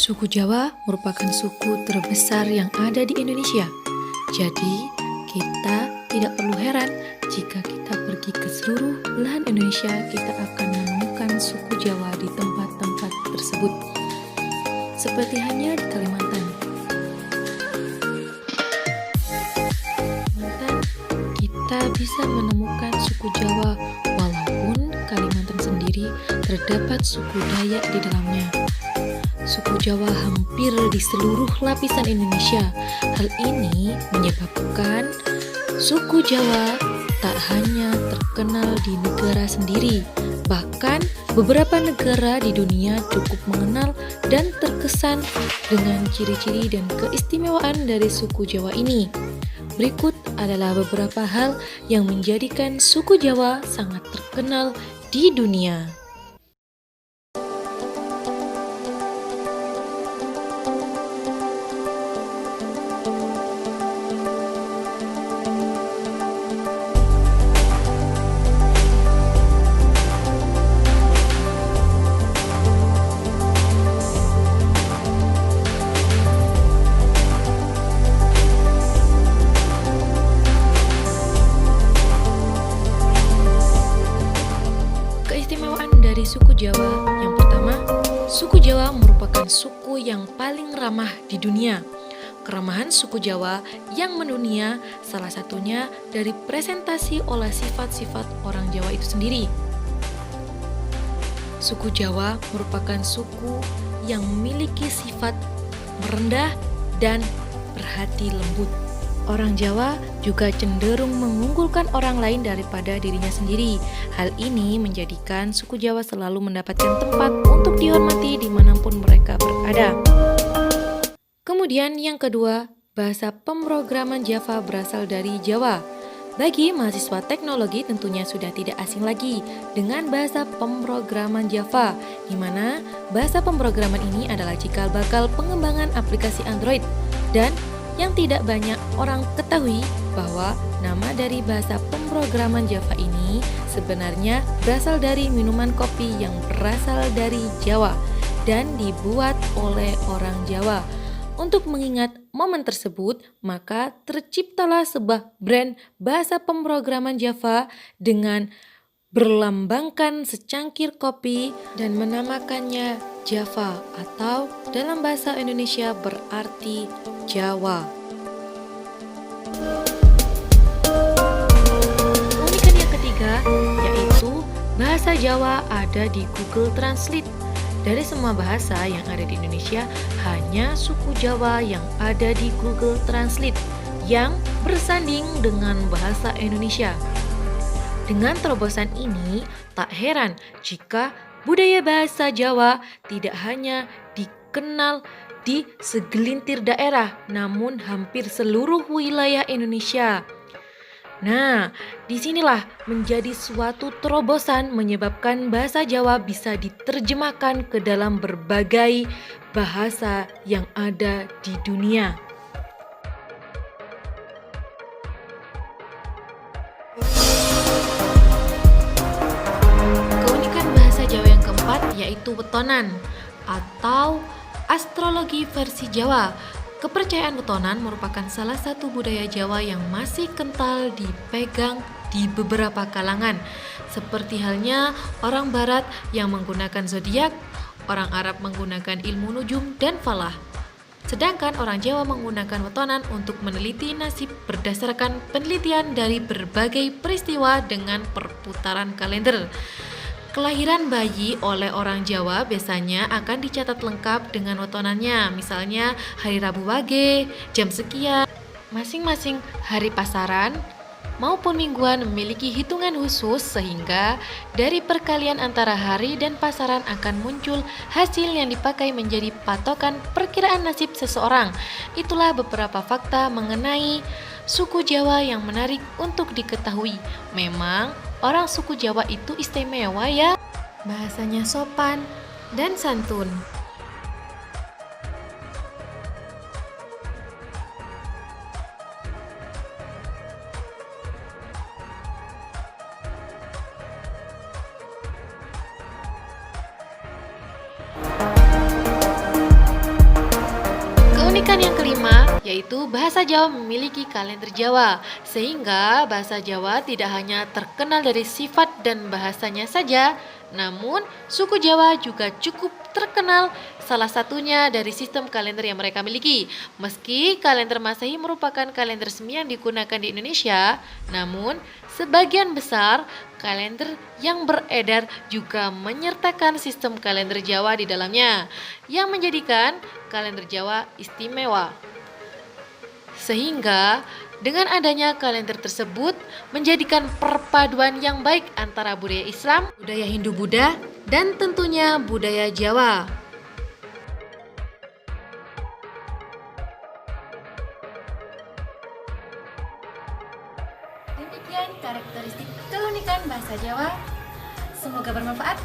Suku Jawa merupakan suku terbesar yang ada di Indonesia. Jadi, kita tidak perlu heran jika kita pergi ke seluruh belahan Indonesia, kita akan menemukan suku Jawa di tempat-tempat tersebut. Seperti halnya di Kalimantan. Kita bisa menemukan suku Jawa, walaupun Kalimantan sendiri terdapat suku Dayak di dalamnya. Suku Jawa hampir di seluruh lapisan Indonesia. Hal ini menyebabkan suku Jawa tak hanya terkenal di negara sendiri, bahkan beberapa negara di dunia cukup mengenal dan terkesan dengan ciri-ciri dan keistimewaan dari suku Jawa ini. Berikut adalah beberapa hal yang menjadikan suku Jawa sangat terkenal di dunia. Dari suku Jawa, yang pertama, suku Jawa merupakan suku yang paling ramah di dunia. Keramahan suku Jawa yang mendunia salah satunya dari presentasi oleh sifat-sifat orang Jawa itu sendiri. Suku Jawa merupakan suku yang memiliki sifat merendah dan berhati lembut. Orang Jawa juga cenderung mengunggulkan orang lain daripada dirinya sendiri. Hal ini menjadikan suku Jawa selalu mendapatkan tempat untuk dihormati dimanapun mereka berada. Kemudian yang kedua, bahasa pemrograman Java berasal dari Jawa. Bagi mahasiswa teknologi tentunya sudah tidak asing lagi dengan bahasa pemrograman Java, di mana bahasa pemrograman ini adalah cikal bakal pengembangan aplikasi Android. Dan yang tidak banyak orang ketahui bahwa nama dari bahasa pemrograman Java ini sebenarnya berasal dari minuman kopi yang berasal dari Jawa dan dibuat oleh orang Jawa. Untuk mengingat momen tersebut, maka terciptalah sebuah brand bahasa pemrograman Java dengan berlambangkan secangkir kopi dan menamakannya Java atau dalam bahasa Indonesia berarti Jawa. Keunikan yang ketiga yaitu bahasa Jawa ada di Google Translate. Dari semua bahasa yang ada di Indonesia, hanya suku Jawa yang ada di Google Translate yang bersanding dengan bahasa Indonesia. Dengan terobosan ini, tak heran jika budaya bahasa Jawa tidak hanya dikenal di segelintir daerah, namun hampir seluruh wilayah Indonesia. Nah, disinilah menjadi suatu terobosan menyebabkan bahasa Jawa bisa diterjemahkan ke dalam berbagai bahasa yang ada di dunia. Keunikan bahasa Jawa yang keempat yaitu wetonan atau astrologi versi Jawa. Kepercayaan wetonan merupakan salah satu budaya Jawa yang masih kental dipegang di beberapa kalangan, seperti halnya orang Barat yang menggunakan zodiak, orang Arab menggunakan ilmu nujum dan falah. Sedangkan orang Jawa menggunakan wetonan untuk meneliti nasib berdasarkan penelitian dari berbagai peristiwa dengan perputaran kalender. Kelahiran bayi oleh orang Jawa biasanya akan dicatat lengkap dengan wetonannya, misalnya hari Rabu Wage, jam sekian. Masing-masing hari pasaran maupun mingguan memiliki hitungan khusus sehingga dari perkalian antara hari dan pasaran akan muncul hasil yang dipakai menjadi patokan perkiraan nasib seseorang. Itulah beberapa fakta mengenai suku Jawa yang menarik untuk diketahui. Memang orang suku Jawa itu istimewa ya, bahasanya sopan dan santun. Keunikan yang kelima yaitu bahasa Jawa memiliki kalender Jawa, sehingga bahasa Jawa tidak hanya terkenal dari sifat dan bahasanya saja, namun suku Jawa juga cukup terkenal salah satunya dari sistem kalender yang mereka miliki. Meski kalender Masehi merupakan kalender semi yang digunakan di Indonesia, namun sebagian besar kalender yang beredar juga menyertakan sistem kalender Jawa di dalamnya, yang menjadikan kalender Jawa istimewa. Sehingga dengan adanya kalender tersebut menjadikan perpaduan yang baik antara budaya Islam, budaya Hindu-Buddha, dan tentunya budaya Jawa. Demikian karakteristik keunikan bahasa Jawa. Semoga bermanfaat.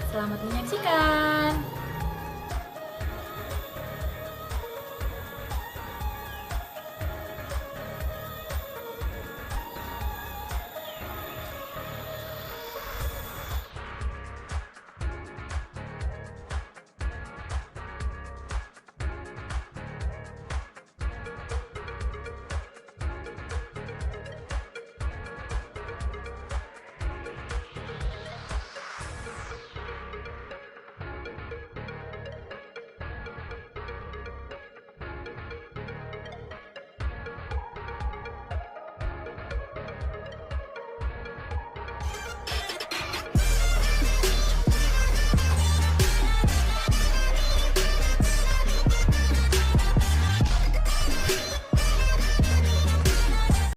Selamat menyaksikan.